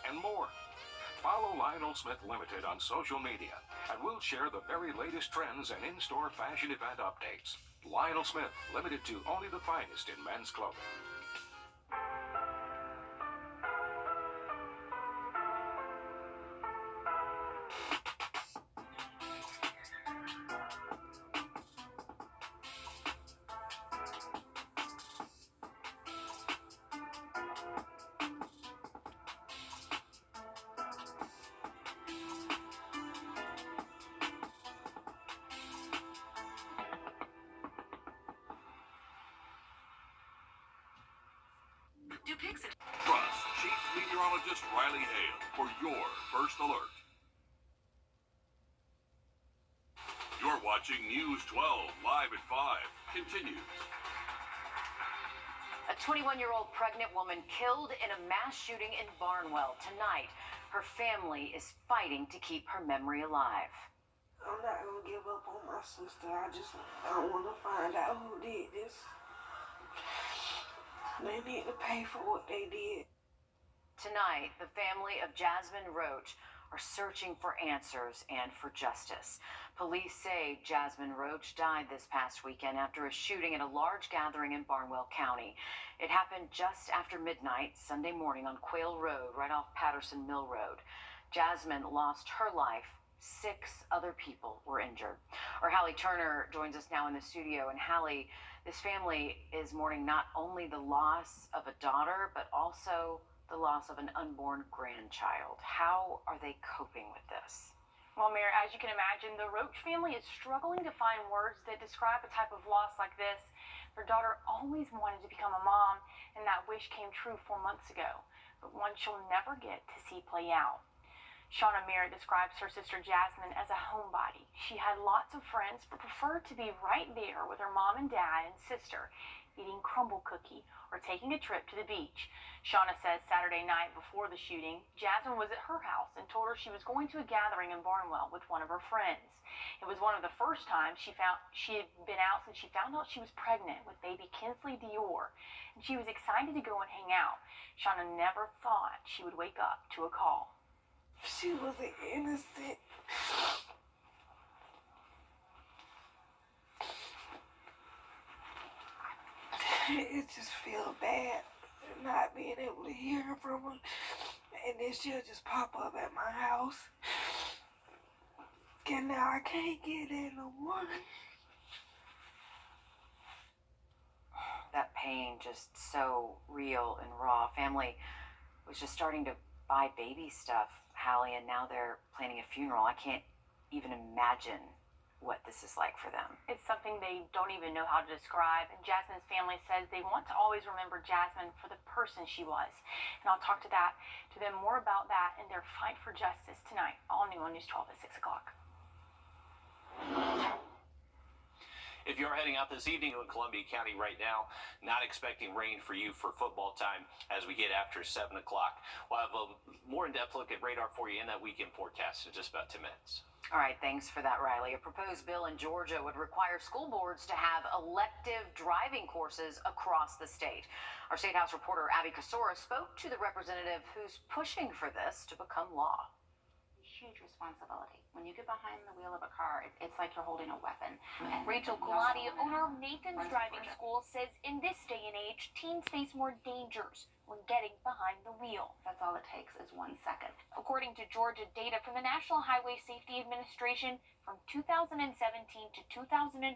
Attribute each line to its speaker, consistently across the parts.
Speaker 1: and more. Follow Lionel Smith Limited on social media, and we'll share the very latest trends and in-store fashion event updates. Lionel Smith Limited, to only the finest in men's clothing.
Speaker 2: Trust Chief Meteorologist Riley Hale for your first alert. You're watching News 12 live at 5. Continues.
Speaker 3: A 21-year-old pregnant woman killed in a mass shooting in Barnwell tonight. Her family is fighting to keep her memory alive.
Speaker 4: I'm not going to give up on my sister. I want to find out who did this. They need to pay for what they did.
Speaker 3: Tonight, the family of Jasmine Roach are searching for answers and for justice. Police say Jasmine Roach died this past weekend after a shooting at a large gathering in Barnwell County. It happened just after midnight Sunday morning on Quail Road, right off Patterson Mill Road. Jasmine lost her life. 6 other people were injured. Our Hallie Turner joins us now in the studio. And Hallie, this family is mourning not only the loss of a daughter, but also the loss of an unborn grandchild. How are they coping with this?
Speaker 5: Well, Mayor, as you can imagine, the Roach family is struggling to find words that describe a type of loss like this. Their daughter always wanted to become a mom, and that wish came true 4 months ago, but one she'll never get to see play out. Shauna Merritt describes her sister Jasmine as a homebody. She had lots of friends, but preferred to be right there with her mom and dad and sister, eating crumble cookie or taking a trip to the beach. Shauna says Saturday night before the shooting, Jasmine was at her house and told her she was going to a gathering in Barnwell with one of her friends. It was one of the first times she had been out since she found out she was pregnant with baby Kinsley Dior, and she was excited to go and hang out. Shauna never thought she would wake up to a call.
Speaker 4: She was innocent. It just feels bad not being able to hear from her, and then she'll just pop up at my house, and now I can't get in no more.
Speaker 3: That pain just so real and raw. Family was just starting to buy baby stuff, Hallie, and now they're planning a funeral. I can't even imagine what this is like for them.
Speaker 5: It's something they don't even know how to describe, and Jasmine's family says they want to always remember Jasmine for the person she was. And I'll talk to them more about that and their fight for justice tonight, all new on News 12 at 6 o'clock.
Speaker 6: If you're heading out this evening in Columbia County right now, not expecting rain for you for football time as we get after 7 o'clock. We'll have a more in-depth look at radar for you in that weekend forecast in just about 10 minutes.
Speaker 3: All right, thanks for that, Riley. A proposed bill in Georgia would require school boards to have elective driving courses across the state. Our State House reporter Abby Kasora spoke to the representative who's pushing for this to become law.
Speaker 7: Huge responsibility. When you get behind the wheel of a car, it's like you're holding a weapon.
Speaker 8: Rachel Kulati, owner of Nathan's Driving School, says in this day and age, teens face more dangers when getting behind the wheel.
Speaker 7: That's all it takes is 1 second.
Speaker 8: According to Georgia data from the National Highway Safety Administration, from 2017 to 2021,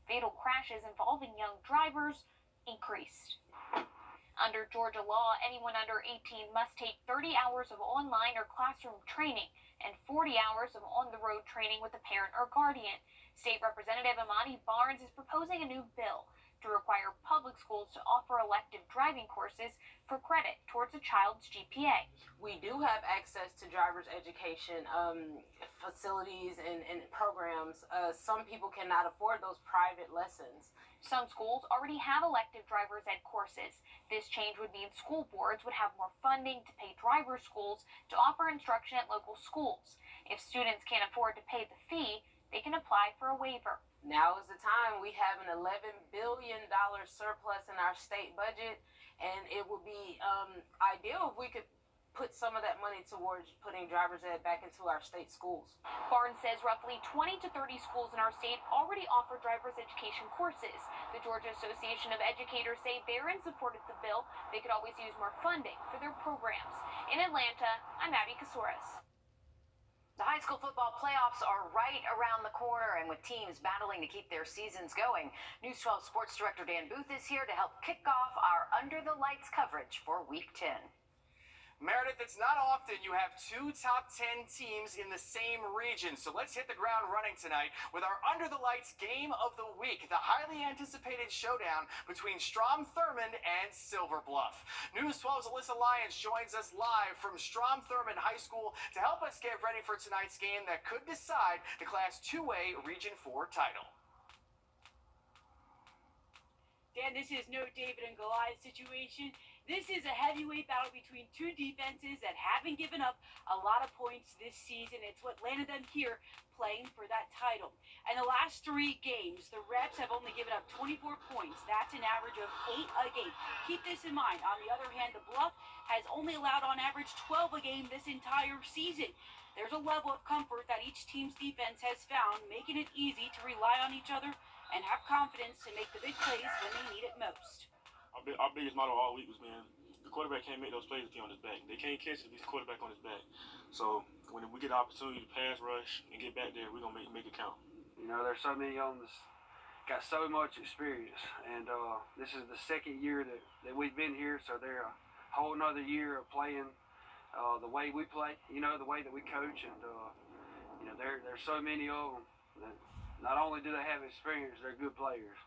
Speaker 8: fatal crashes involving young drivers increased. Under Georgia law, anyone under 18 must take 30 hours of online or classroom training and 40 hours of on-the-road training with a parent or guardian. State Representative Amani Barnes is proposing a new bill to require public schools to offer elective driving courses for credit towards a child's GPA.
Speaker 9: We do have access to driver's education facilities and programs. Some people cannot afford those private lessons.
Speaker 8: Some schools already have elective driver's ed courses. This change would mean school boards would have more funding to pay driver schools to offer instruction at local schools. If students can't afford to pay the fee, they can apply for a waiver.
Speaker 9: Now is the time. We have an $11 billion surplus in our state budget, and it would be ideal if we could put some of that money towards putting driver's ed back into our state schools.
Speaker 8: Barnes says roughly 20 to 30 schools in our state already offer driver's education courses. The Georgia Association of Educators say they're in support of the bill. They could always use more funding for their programs. In Atlanta, I'm Abby Kasouras.
Speaker 3: The high school football playoffs are right around the corner, and with teams battling to keep their seasons going, News 12 Sports Director Dan Booth is here to help kick off our Under the Lights coverage for Week 10.
Speaker 10: Meredith, it's not often you have two top 10 teams in the same region, so let's hit the ground running tonight with our Under the Lights Game of the Week, the highly anticipated showdown between Strom-Thurmond and Silver Bluff. News 12's Alyssa Lyons joins us live from Strom-Thurmond High School to help us get ready for tonight's game that could decide the Class 2A Region 4 title.
Speaker 11: Dan, this is no David and Goliath situation. This is a heavyweight battle between two defenses that haven't given up a lot of points this season. It's what landed them here playing for that title. And the last 3 games, the Reds have only given up 24 points. That's an average of 8 a game. Keep this in mind. On the other hand, the Bluff has only allowed on average 12 a game this entire season. There's a level of comfort that each team's defense has found, making it easy to rely on each other and have confidence to make the big plays when they need it most.
Speaker 12: Our biggest motto all week was, man, the quarterback can't make those plays if he's on his back. They can't catch it if he's quarterback on his back. So when we get the opportunity to pass rush and get back there, we're going to make it count.
Speaker 13: You know, there's so many on this, got so much experience. And this is the second year that we've been here, so they're a whole nother year of playing the way we play, you know, the way that we coach. And, you know, there's so many of them that not only do they have experience, they're good players.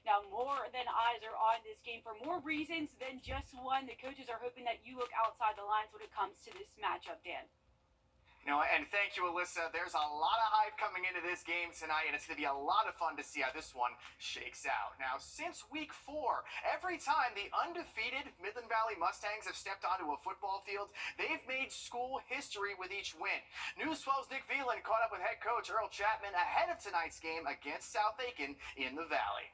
Speaker 11: Now, more than eyes are on this game for more reasons than just one. The coaches are hoping that you look outside the lines when it comes to this matchup, Dan.
Speaker 10: You know, and thank you, Alyssa. There's a lot of hype coming into this game tonight, and it's going to be a lot of fun to see how this one shakes out. Now, since week 4, every time the undefeated Midland Valley Mustangs have stepped onto a football field, they've made school history with each win. News 12's Nick Veland caught up with head coach Earl Chapman ahead of tonight's game against South Aiken in the Valley.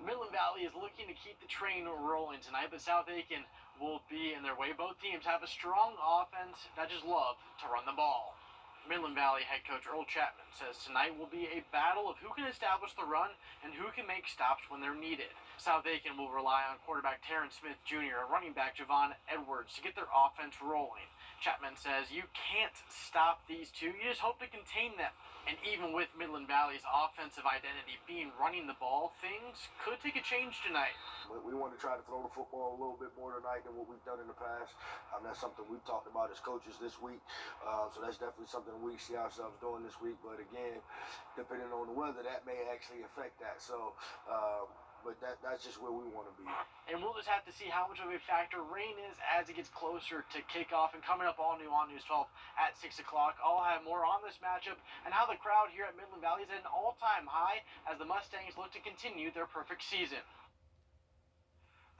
Speaker 14: Midland Valley is looking to keep the train rolling tonight, but South Aiken will be in their way. Both teams have a strong offense that just love to run the ball. Midland Valley head coach Earl Chapman says tonight will be a battle of who can establish the run and who can make stops when they're needed. South Aiken will rely on quarterback Terrence Smith Jr. and running back Javon Edwards to get their offense rolling. Chapman says you can't stop these two, you just hope to contain them. And even with Midland Valley's offensive identity being running the ball, things could take a change tonight.
Speaker 15: We want to try to throw the football a little bit more tonight than what we've done in the past. That's something we've talked about as coaches this week. So that's definitely something we see ourselves doing this week. But again, depending on the weather, that may actually affect that. So, but that's just where we want to be.
Speaker 14: And we'll just have to see how much of a factor rain is as it gets closer to kickoff. And coming up all new on News 12 at 6 o'clock, I'll have more on this matchup and how the crowd here at Midland Valley is at an all-time high as the Mustangs look to continue their perfect season.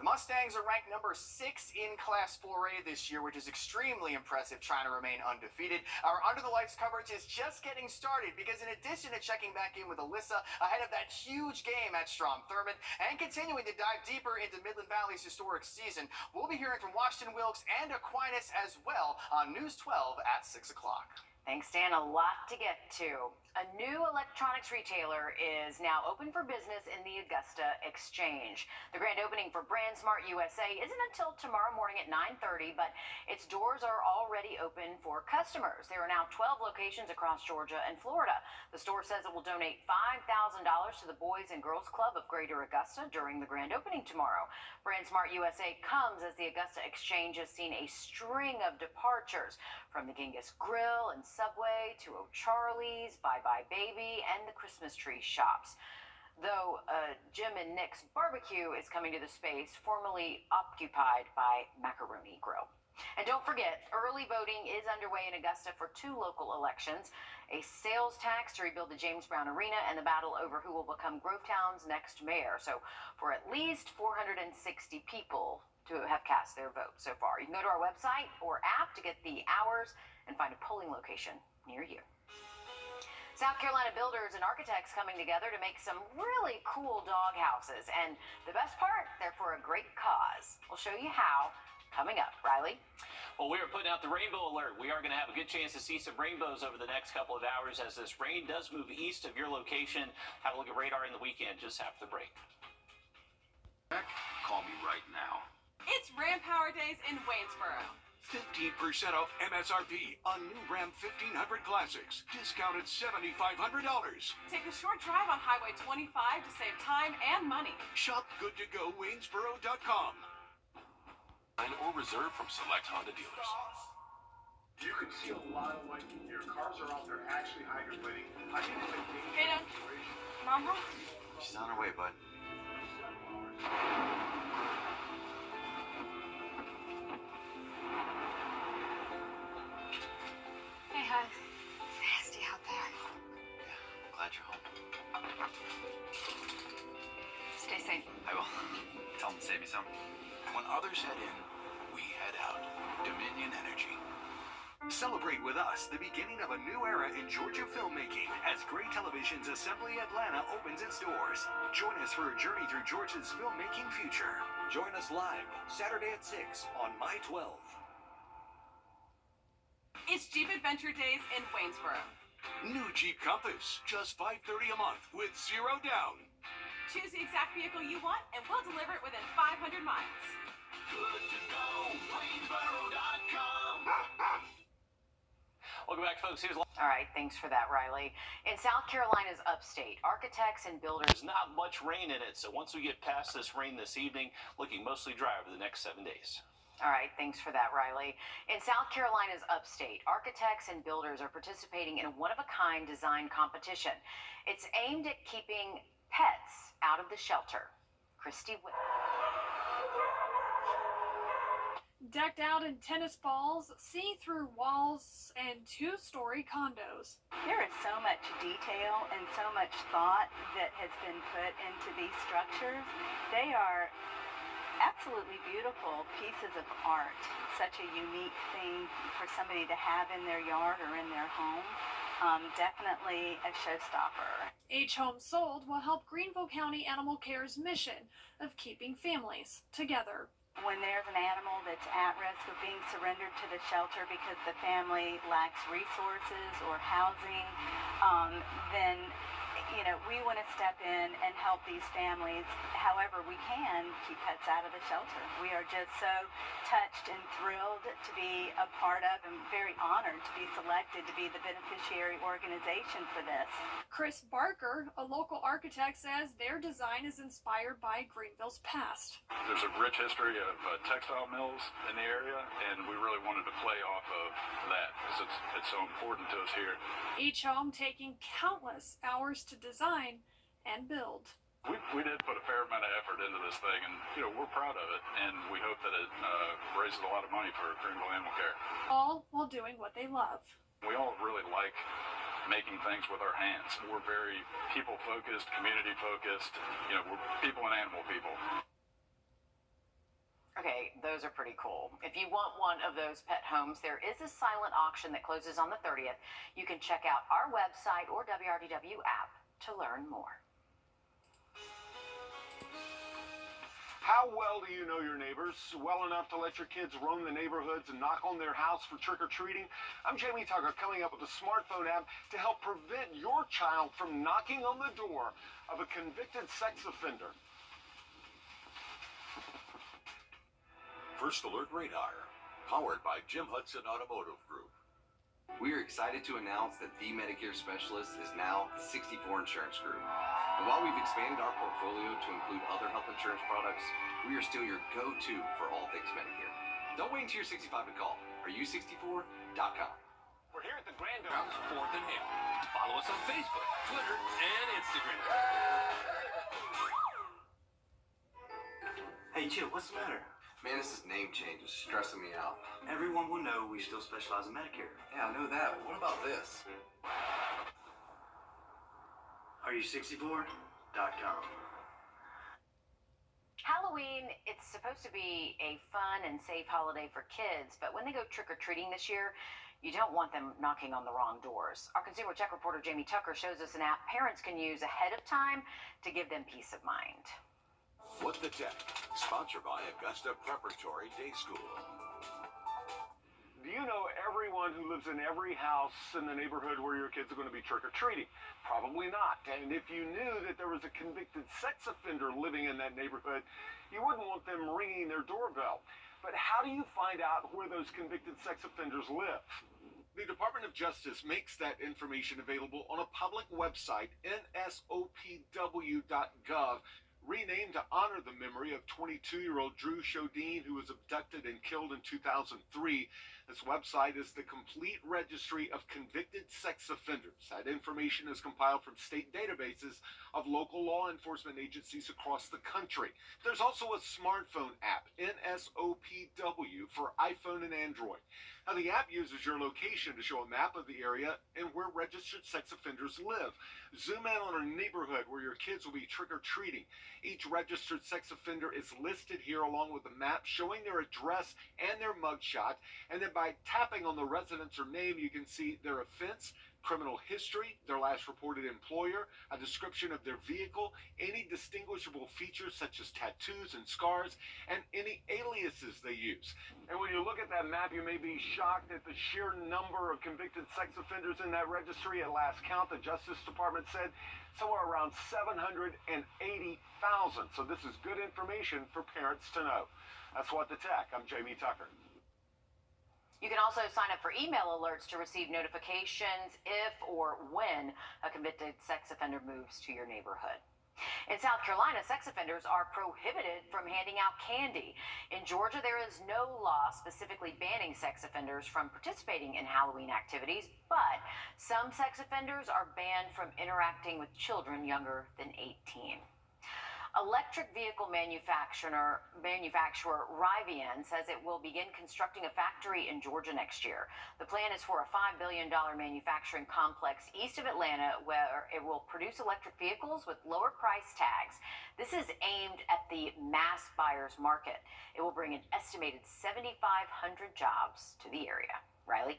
Speaker 10: The Mustangs are ranked number 6 in Class 4A this year, which is extremely impressive, trying to remain undefeated. Our Under the Lights coverage is just getting started because in addition to checking back in with Alyssa ahead of that huge game at Strom-Thurmond and continuing to dive deeper into Midland Valley's historic season, we'll be hearing from Washington Wilkes and Aquinas as well on News 12 at 6 o'clock.
Speaker 3: Thanks, Dan. A lot to get to. A new electronics retailer is now open for business in the Augusta Exchange. The grand opening for BrandSmart USA isn't until tomorrow morning at 9:30, but its doors are already open for customers. There are now 12 locations across Georgia and Florida. The store says it will donate $5,000 to the Boys and Girls Club of Greater Augusta during the grand opening tomorrow. BrandSmart USA comes as the Augusta Exchange has seen a string of departures from the Genghis Grill and Subway to O'Charlie's, Bye Bye Baby, and the Christmas tree shops. Though Jim and Nick's Barbecue is coming to the space formerly occupied by Macaroni Grill. And don't forget, early voting is underway in Augusta for 2 local elections, a sales tax to rebuild the James Brown Arena, and the battle over who will become Grovetown's next mayor. So for at least 460 people to have cast their vote so far. You can go to our website or app to get the hours and find a polling location near you. South Carolina builders and architects coming together to make some really cool dog houses. And the best part, they're for a great cause. We'll show you how coming up. Riley?
Speaker 6: Well, we are putting out the rainbow alert. We are going to have a good chance to see some rainbows over the next couple of hours as this rain does move east of your location. Have a look at radar in the weekend just after the break.
Speaker 2: Call me right now.
Speaker 16: It's Ram Power Days in Waynesboro.
Speaker 1: 15% off MSRP on new Ram 1500 Classics. Discounted $7,500.
Speaker 16: Take a short drive on Highway 25 to save time and money.
Speaker 1: Shop goodtogowaynesboro.com. Or reserve from select Honda dealers.
Speaker 17: You can see a lot of light here. Cars are out there actually hydroplaning. I think it's a dangerous
Speaker 16: Hey, Dad.
Speaker 17: situation.
Speaker 16: Mom, home?
Speaker 10: She's on her way, bud.
Speaker 3: Hey, hon. It's nasty out there.
Speaker 10: Yeah, glad you're home.
Speaker 3: Stay safe.
Speaker 10: I will. Tell them to save me some.
Speaker 1: When others head in, we head out. Dominion Energy. Celebrate with us the beginning of a new era in Georgia filmmaking as Gray Television's Assembly Atlanta opens its doors. Join us for a journey through Georgia's filmmaking future. Join us live Saturday at 6 on My 12.
Speaker 16: It's Jeep Adventure Days in Waynesboro.
Speaker 1: New Jeep Compass, just $530 a month with 0 down.
Speaker 16: Choose the exact vehicle you want, and we'll deliver it within 500 miles.
Speaker 2: Good to go. Waynesboro.com.
Speaker 6: Welcome back, folks. Here's
Speaker 3: All right, thanks for that, Riley. In South Carolina's upstate, architects and builders.
Speaker 6: There's not much rain in it, so once we get past this rain this evening, looking mostly dry over the next 7 days.
Speaker 3: All right, thanks for that, Riley. In South Carolina's upstate, architects and builders are participating in a one-of-a-kind design competition. It's aimed at keeping pets out of the shelter. Christy Whit.
Speaker 18: Decked out in tennis balls, see-through walls, and two-story condos.
Speaker 19: There is so much detail and so much thought that has been put into these structures. They are absolutely beautiful pieces of art. Such a unique thing for somebody to have in their yard or in their home. Definitely a showstopper.
Speaker 18: H Home Sold will help Greenville County Animal Care's mission of keeping families together.
Speaker 19: When there's an animal that's at risk of being surrendered to the shelter because the family lacks resources or housing, then we want to step in and help these families however we can keep pets out of the shelter. We are just so touched and thrilled to be a part of and very honored to be selected to be the beneficiary organization for this.
Speaker 18: Chris Barker, a local architect, says their design is inspired by Greenville's past.
Speaker 17: There's a rich history of textile mills in the area, and we really wanted to play off of that because it's so important to us here.
Speaker 18: Each home taking countless hours to design and build.
Speaker 17: We did put a fair amount of effort into this thing, and we're proud of it, and we hope that it raises a lot of money for Greenville Animal Care.
Speaker 18: All while doing what they love.
Speaker 17: We all really like making things with our hands. We're very people-focused, community-focused. We're people and animal people.
Speaker 3: Okay, those are pretty cool. If you want one of those pet homes, there is a silent auction that closes on the 30th. You can check out our website or WRDW app to learn more.
Speaker 17: How well do you know your neighbors? Well enough to let your kids roam the neighborhoods and knock on their house for trick-or-treating? I'm Jamie Tucker, coming up with a smartphone app to help prevent your child from knocking on the door of a convicted sex offender.
Speaker 1: First Alert Radar, powered by Jim Hudson Automotive Group.
Speaker 20: We are excited to announce that the Medicare Specialist is now the 64 Insurance Group. And while we've expanded our portfolio to include other health insurance products, we are still your go-to for all things Medicare. Don't wait until you're 65 to call. Are64.com.
Speaker 2: We're here at the Grand House, 4th and Hill. Follow us on Facebook, Twitter, and Instagram.
Speaker 21: Hey, Chip, what's the matter?
Speaker 20: Man, this name change is stressing me out.
Speaker 21: Everyone will know we still specialize in Medicare.
Speaker 20: Yeah, I know that. What about this?
Speaker 21: Are you 64.com?
Speaker 3: Halloween, it's supposed to be a fun and safe holiday for kids, but when they go trick-or-treating this year, you don't want them knocking on the wrong doors. Our Consumer Tech reporter Jamie Tucker shows us an app parents can use ahead of time to give them peace of mind.
Speaker 1: What the Tech, sponsored by Augusta Preparatory Day School.
Speaker 17: Do you know everyone who lives in every house in the neighborhood where your kids are going to be trick-or-treating? Probably not. And if you knew that there was a convicted sex offender living in that neighborhood, you wouldn't want them ringing their doorbell. But how do you find out where those convicted sex offenders live? The Department of Justice makes that information available on a public website, nsopw.gov, renamed to honor the memory of 22-year-old Drew Shodine, who was abducted and killed in 2003. This website is the complete registry of convicted sex offenders. That information is compiled from state databases of local law enforcement agencies across the country. There's also a smartphone app, NSOPW, for iPhone and Android. Now, the app uses your location to show a map of the area and where registered sex offenders live. Zoom in on a neighborhood where your kids will be trick-or-treating. Each registered sex offender is listed here along with a map showing their address and their mugshot. And then by tapping on the residence or name, you can see their offense, criminal history, their last reported employer, a description of their vehicle, any distinguishable features such as tattoos and scars, and any aliases they use. And when you look at that map, you may be shocked at the sheer number of convicted sex offenders in that registry. At last count, the Justice Department said somewhere around 780,000. So this is good information for parents to know. That's What the Tech. I'm Jamie Tucker.
Speaker 3: You can also sign up for email alerts to receive notifications if or when a convicted sex offender moves to your neighborhood. In South Carolina, sex offenders are prohibited from handing out candy. In Georgia, there is no law specifically banning sex offenders from participating in Halloween activities, but some sex offenders are banned from interacting with children younger than 18. Electric vehicle manufacturer Rivian says it will begin constructing a factory in Georgia next year. The plan is for a $5 billion manufacturing complex east of Atlanta where it will produce electric vehicles with lower price tags. This is aimed at the mass buyers market. It will bring an estimated 7,500 jobs to the area. Riley?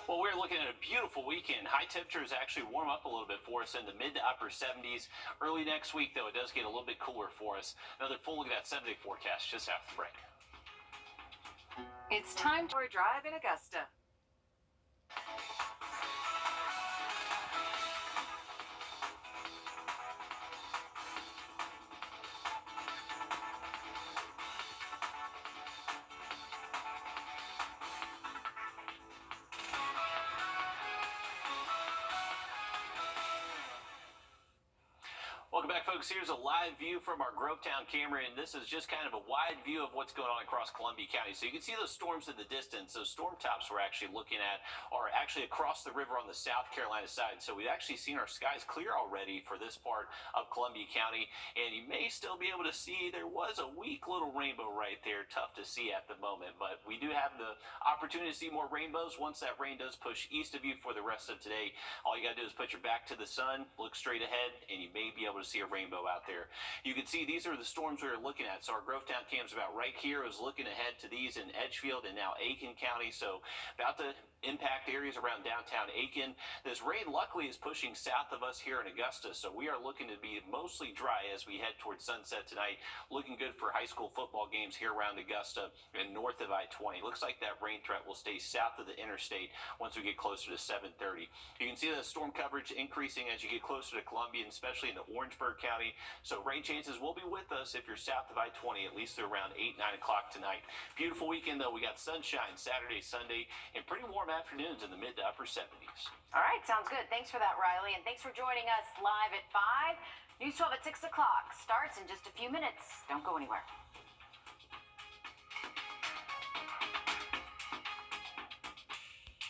Speaker 6: Well, we're looking at a beautiful weekend. High temperatures actually warm up a little bit for us in the mid to upper 70s. Early next week, though, it does get a little bit cooler for us. Another full look at that 7-day forecast just after the break.
Speaker 16: It's time for a drive in Augusta.
Speaker 6: Welcome back, folks. Here's a live view from our Grovetown camera, and this is just kind of a wide view of what's going on across Columbia County. So you can see those storms in the distance. Those storm tops we're actually looking at are actually across the river on the South Carolina side. So we've actually seen our skies clear already for this part of Columbia County, and you may still be able to see there was a weak little rainbow right there. Tough to see at the moment, but we do have the opportunity to see more rainbows once that rain does push east of you for the rest of today. All you got to do is put your back to the sun, look straight ahead, and you may be able to see a rainbow out there. You can see these are the storms we were looking at. So our Grovetown cam's about right here. Is looking ahead to these in Edgefield and now Aiken County. So about to impact areas around downtown Aiken. This rain luckily is pushing south of us here in Augusta, so we are looking to be mostly dry as we head towards sunset tonight. Looking good for high school football games here around Augusta and north of I-20. Looks like that rain threat will stay south of the interstate once we get closer to 7:30. You can see the storm coverage increasing as you get closer to Columbia, and especially into Orangeburg County. So rain chances will be with us if you're south of I-20 at least through around 8, 9 o'clock tonight. Beautiful weekend though. We got sunshine Saturday, Sunday, and pretty warm afternoons in the mid to upper 70s.
Speaker 3: All right, sounds good. Thanks for that, Riley, and thanks for joining us live at 5. News 12 at 6 o'clock starts in just a few minutes. Don't go anywhere.